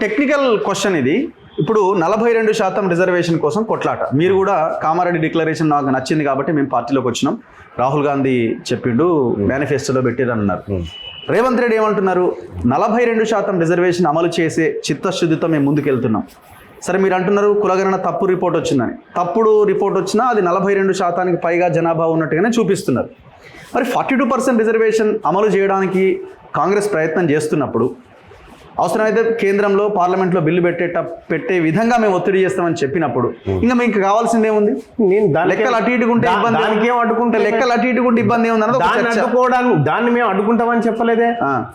Technical question ఇది. ఇప్పుడు 42% reservation కోసం కొట్లాట. మీరు కూడా కామారెడ్డి డిక్లరేషన్ నాకు నచ్చింది కాబట్టి మేము పార్టీలోకి వచ్చినాం, రాహుల్ గాంధీ చెప్పిండు, మేనిఫెస్టోలో పెట్టిరన్నారు. రేవంత్ రెడ్డి ఏమంటున్నారు, 42% రిజర్వేషన్ అమలు చేసే చిత్తశుద్ధితో మేము ముందుకెళ్తున్నాం. సరే, మీరు అంటున్నారు కులగణన తప్పు రిపోర్ట్ వచ్చిందని. తప్పుడు రిపోర్ట్ వచ్చినా అది 42% పైగా జనాభా ఉన్నట్టుగానే చూపిస్తున్నారు. మరి 42% రిజర్వేషన్ అమలు చేయడానికి కాంగ్రెస్ ప్రయత్నం చేస్తున్నప్పుడు అవసరమైతే కేంద్రంలో పార్లమెంట్లో బిల్లు పెట్టే విధంగా మేము ఒత్తిడి చేస్తామని చెప్పినప్పుడు ఇంకా మీకు కావాల్సింది ఏముంది? లెక్కలు అటు ఇటుకుంటే ఇబ్బంది, లెక్కలు అటు ఇటుకుంటే ఇబ్బంది ఏముంది? దాన్ని మేము అడ్డుకుంటామని చెప్పలేదే.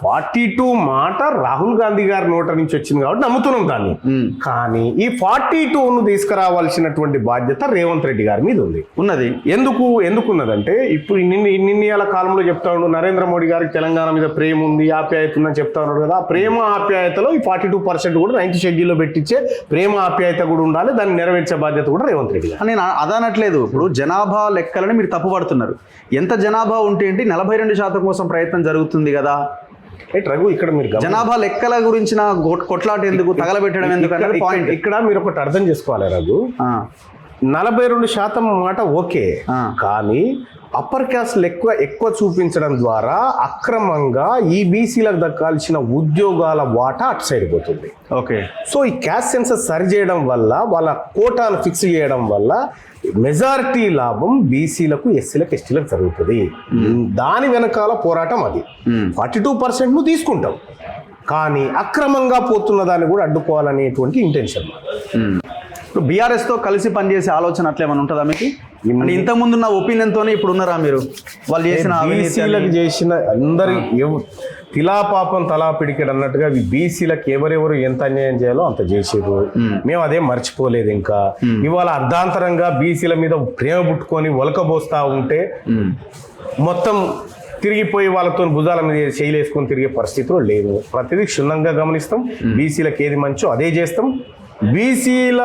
42 మాట రాహుల్ గాంధీ గారి నోట నుంచి వచ్చింది కాబట్టి నమ్ముతున్నాం దాన్ని. కానీ ఈ 42ను తీసుకురావాల్సినటువంటి బాధ్యత రేవంత్ రెడ్డి గారి మీద ఉన్నది. ఎందుకున్నదంటే ఇప్పుడు ఇన్నియాల కాలంలో చెప్తా ఉండు, నరేంద్ర మోడీ గారికి తెలంగాణ మీద ప్రేమ ఉంది, ఆప్యాయత ఉందని చెప్తా ఉన్నాడు కదా. ఆ ప్రేమ ఆప్యాయతలో ఈ 42% కూడా 9th షెడ్యూల్లో పెట్టించే ప్రేమ ఆప్యాయత కూడా ఉండాలి. దాన్ని నెరవేర్చే బాధ్యత కూడా రేవంత్ రెడ్డి గారు. నేను అదనట్లేదు. ఇప్పుడు జనాభా లెక్కలని మీరు తప్పుపడుతున్నారు. ఎంత జనాభా ఉంటే ఏంటి, 42% కోసం ప్రయత్నం జరుగుతుంది కదా. రఘు, ఇక్కడ మీరు జనాభా లెక్కల గురించిన కొట్లాట ఎందుకు, తగలబెట్టడం ఎందుకు అనేది పాయింట్. ఇక్కడ మీరు ఒకటి అర్థం చేసుకోవాలి రఘు. 42% మాట ఓకే, కానీ అప్పర్ క్యాస్ట్ ఎక్కువ చూపించడం ద్వారా అక్రమంగా ఈ బీసీలకు దక్కాల్సిన ఉద్యోగాల వాటా అటు సైడ్ పోతుంది. ఓకే, సో ఈ క్యాస్ట్ సెన్సస్ సరి చేయడం వల్ల, వాళ్ళ కోటాను ఫిక్స్ చేయడం వల్ల మెజారిటీ లాభం బీసీలకు, ఎస్సీలకు, ఎస్టీలకు జరుగుతుంది. దాని వెనకాల పోరాటం అది. 42% తీసుకుంటాం, కానీ అక్రమంగా పోతున్న దాన్ని కూడా అడ్డుకోవాలనేటువంటి ఇంటెన్షన్. ఇప్పుడు బీఆర్ఎస్తో కలిసి పనిచేసే ఆలోచన అట్లా ఏమైనా ఉంటుందా మీకు? అంటే ఇంతకుముందు ఉన్న ఒపీనియన్తోనే ఇప్పుడు ఉన్నారా మీరు? వాళ్ళు చేసిన అందరి తిలా పాపం తలా పిడికెడు అన్నట్టుగా బీసీలకు ఎవరెవరు ఎంత అన్యాయం చేయాలో అంత చేసేది. మేము అదే మర్చిపోలేదు. ఇంకా ఇవాళ అర్ధాంతరంగా బీసీల మీద ప్రేమ పుట్టుకొని ఒలకబోస్తా ఉంటే మొత్తం తిరిగిపోయి వాళ్ళతో భుజాల మీద చేయలేసుకొని తిరిగే పరిస్థితిలో లేదు. ప్రతిదీ క్షుణ్ణంగా గమనిస్తాం. బీసీలకు ఏది మంచో అదే చేస్తాం. బీసీల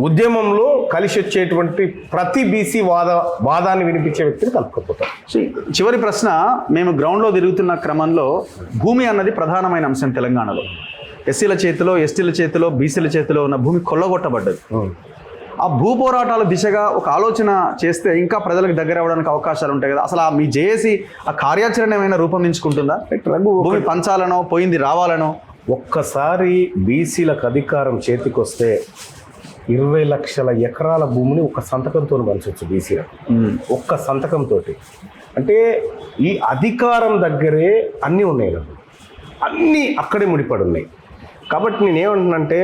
ఉద్యమంలో కలిసి వచ్చేటువంటి ప్రతి బీసీ వాదాన్ని వినిపించే వ్యక్తిని కలుపుకపోతాం. చివరి ప్రశ్న, మేము గ్రౌండ్లో తిరుగుతున్న క్రమంలో భూమి అన్నది ప్రధానమైన అంశం తెలంగాణలో. ఎస్సీల చేతిలో, ఎస్టీల చేతిలో, బీసీల చేతిలో ఉన్న భూమి కొల్లగొట్టబడ్డది. ఆ భూ పోరాటాల దిశగా ఒక ఆలోచన చేస్తే ఇంకా ప్రజలకు దగ్గర అవ్వడానికి అవకాశాలు ఉంటాయి కదా. అసలు మీ జేఏసీ ఆ కార్యాచరణ ఏమైనా రూపొందించుకుంటుందా? భూమి పంచాలనో, పోయింది రావాలనో? ఒక్కసారి బీసీలకు అధికారం చేతికొస్తే 20 లక్షల ఎకరాల భూమిని ఒక్క సంతకంతో పంచవచ్చు బీసీలకు. ఒక్క సంతకంతో. అంటే ఈ అధికారం దగ్గరే అన్నీ ఉన్నాయి కదా, అన్నీ అక్కడే ముడిపడి ఉన్నాయి. కాబట్టి నేనేమంటున్నానంటే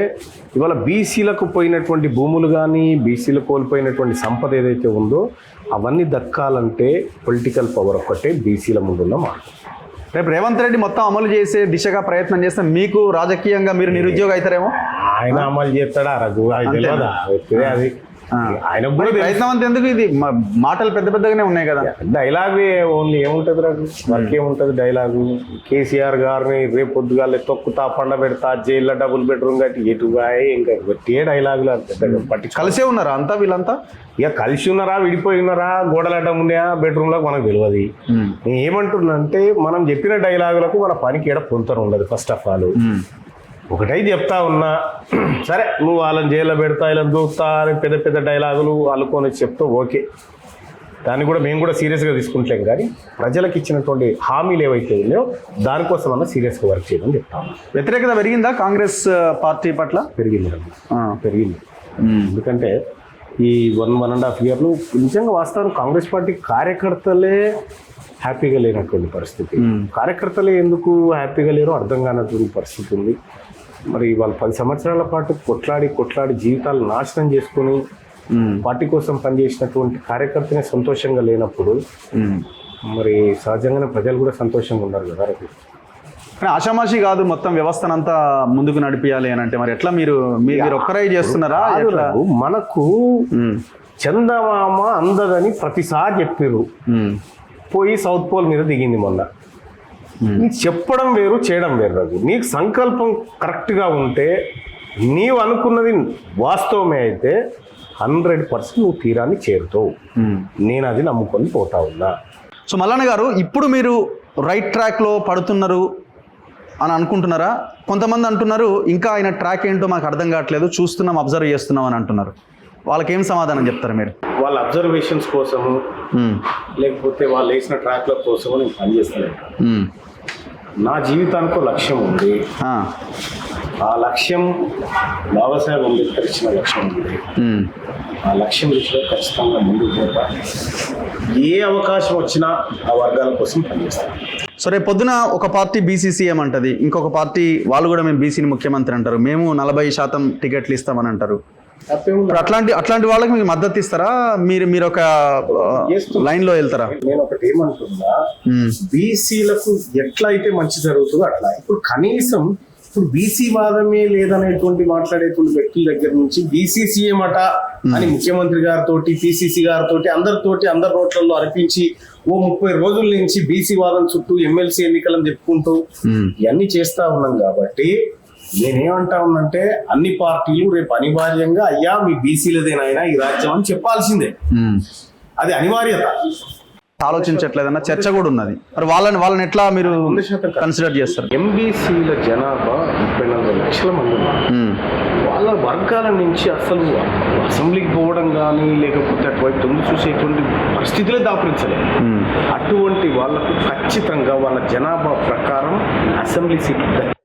ఇవాళ బీసీలకు పోయినటువంటి భూములు కానీ, బీసీలు కోల్పోయినటువంటి సంపద ఏదైతే ఉందో అవన్నీ దక్కాలంటే పొలిటికల్ పవర్ ఒక్కటే బీసీల ముందున్న మాట. రేపు రేవంత్ రెడ్డి మొత్తం అమలు చేసే దిశగా ప్రయత్నం చేస్తే మీకు రాజకీయంగా మీరు నిరుద్యోగం అవుతారేమో. ఆయన అమలు చేస్తాడా రఘు? అది ఆయన కూడా ప్రయత్నం అంత ఎందుకు? ఇది మాటలు పెద్ద పెద్దగానే ఉన్నాయి కదా. డైలాగ్ ఓన్లీ ఏముంటుంది రఘు? వర్క్ ఏముంటుంది డైలాగు? కేసీఆర్ గారిని రేపు పొద్దుగాలే తొక్కుతా, పండ పెడతా, జైల్లో డబుల్ బెడ్రూమ్ కట్టి ఎటుగా ఇంకా ఏ డైలాగులు పట్టి కలిసే ఉన్నారా అంతా? వీళ్ళంతా ఇక కలిసి ఉన్నారా, విడిపోయి ఉన్నారా, గోడలడ్డం ఉన్నాయా బెడ్రూమ్లో మనకు తెలియదు. నేను ఏమంటున్నా అంటే మనం చెప్పిన డైలాగులకు మన పనికి ఎడ పొంతరం ఉండదు. ఫస్ట్ ఆఫ్ ఆల్ ఒకటైతే చెప్తా ఉన్నా, సరే నువ్వు వాళ్ళని జైల్లో పెడతా, ఇలా దూకుతా అని పెద్ద పెద్ద డైలాగులు అల్లుకొని చెప్తా, ఓకే, దాన్ని కూడా మేము కూడా సీరియస్గా తీసుకుంటాం. కానీ ప్రజలకు ఇచ్చినటువంటి హామీలు ఏవైతే ఉన్నాయో దానికోసం అన్నా సీరియస్గా వర్క్ చేయడం చెప్తాను. వ్యతిరేకత పెరిగిందా కాంగ్రెస్ పార్టీ పట్ల? పెరిగింది. ఎందుకంటే ఈ 1.5 yearలో నిజంగా వాస్తవానికి కాంగ్రెస్ పార్టీ కార్యకర్తలే హ్యాపీగా లేనటువంటి పరిస్థితి. కార్యకర్తలే ఎందుకు హ్యాపీగా లేరో అర్థం కానటువంటి పరిస్థితి ఉంది. మరి వాళ్ళు 10 సంవత్సరాల పాటు కొట్లాడి జీవితాలు నాశనం చేసుకుని పార్టీ కోసం పనిచేసినటువంటి కార్యకర్తనే సంతోషంగా లేనప్పుడు మరి సహజంగానే ప్రజలు కూడా సంతోషంగా ఉన్నారు కదా. ఆషామాషి కాదు మొత్తం వ్యవస్థనంతా ముందుకు నడిపియాలి అని అంటే మరి ఎట్లా? మీరు ఒక్కరై చేస్తున్నారా? మనకు చందమామ అందదని ప్రతిసారి చెప్పారు. పోయి సౌత్ పోల్ మీద దిగింది మొన్న. నీకు చెప్పడం వేరు, చేయడం వేరు రఘు. నీకు సంకల్పం కరెక్ట్గా ఉంటే, నీవు అనుకున్నది వాస్తవమే అయితే 100% నువ్వు తీరాన్ని చేరుతావు. నేను అది నమ్ముకొని పోతా ఉన్నా. సో మల్లన్న గారు, ఇప్పుడు మీరు రైట్ ట్రాక్లో పడుతున్నారు, అని అనుకుంటున్నారా? కొంతమంది అంటున్నారు ఇంకా ఆయన ట్రాక్ ఏంటో మాకు అర్థం కావట్లేదు, చూస్తున్నాం, అబ్జర్వ్ చేస్తున్నాం అని అంటున్నారు. వాళ్ళకేం సమాధానం చెప్తారు మీరు? వాళ్ళ అబ్జర్వేషన్స్ కోసము లేకపోతే వాళ్ళు వేసిన ట్రాక్ల కోసము నేను పనిచేస్తలేను. నా జీవితానికి లక్ష్యం ఉంది. ఆ లక్ష్యం బాబాసాహెబ్ అంబేద్కర్ ఇచ్చిన లక్ష్యం ఉంది. ఆ లక్ష్యం దిశలో ఖచ్చితంగా ముందుకు పోతా. ఏ అవకాశం వచ్చినా ఆ వర్గాల కోసం పనిచేస్తాను. సరే, పొద్దున ఒక పార్టీ బీసీసీఎం అంటది, ఇంకొక పార్టీ వాళ్ళు కూడా మేము బీసీని ముఖ్యమంత్రి అంటారు, మేము 40% టికెట్లు ఇస్తామని అంటారు. ఇప్పుడు అట్లాంటి వాళ్ళకి మీకు మద్దతు ఇస్తారా? మీరు ఒక లైన్ లో వెళ్తారా? నేను ఒకటి ఏమంటున్నా, బీసీలకు ఎట్లా అయితే మంచి జరుగుతుందో అట్లా. ఇప్పుడు కనీసం ఇప్పుడు బీసీ వాదమే లేదనేటువంటి మాట్లాడేటువంటి వ్యక్తుల దగ్గర నుంచి బీసీ సీఎం అట అని ముఖ్యమంత్రి గారితో, పిసిసి గారితో, అందరి నోట్లలో అర్పించి ఓ 30 రోజుల నుంచి బీసీ వాదం చుట్టూ ఎమ్మెల్సీ ఎన్నికలను చెప్పుకుంటూ ఇవన్నీ చేస్తా ఉన్నాం. కాబట్టి నేనేమంటా ఉన్నానంటే అన్ని పార్టీలు రేపు అనివార్యంగా అయ్యా మీ బీసీలదేనైనా ఈ రాజ్యం అని చెప్పాల్సిందే. అది అనివార్యత. ఆలోచించట్లేదన్న చర్చ కూడా ఉన్నది. మరి వాళ్ళని ఎట్లా మీరు కన్సిడర్ చేస్తారు? ఎంబీసీల జనాభా 34 లక్షల మంది ఉన్నారు. వాళ్ళ వర్గాల నుంచి అసలు అసెంబ్లీకి పోవడం కానీ లేకపోతే అటువైపు తొంగి చూసేటువంటి పరిస్థితులే దాపురించలేదు. అటువంటి వాళ్ళకు ఖచ్చితంగా వాళ్ళ జనాభా ప్రకారం అసెంబ్లీ సీట్లు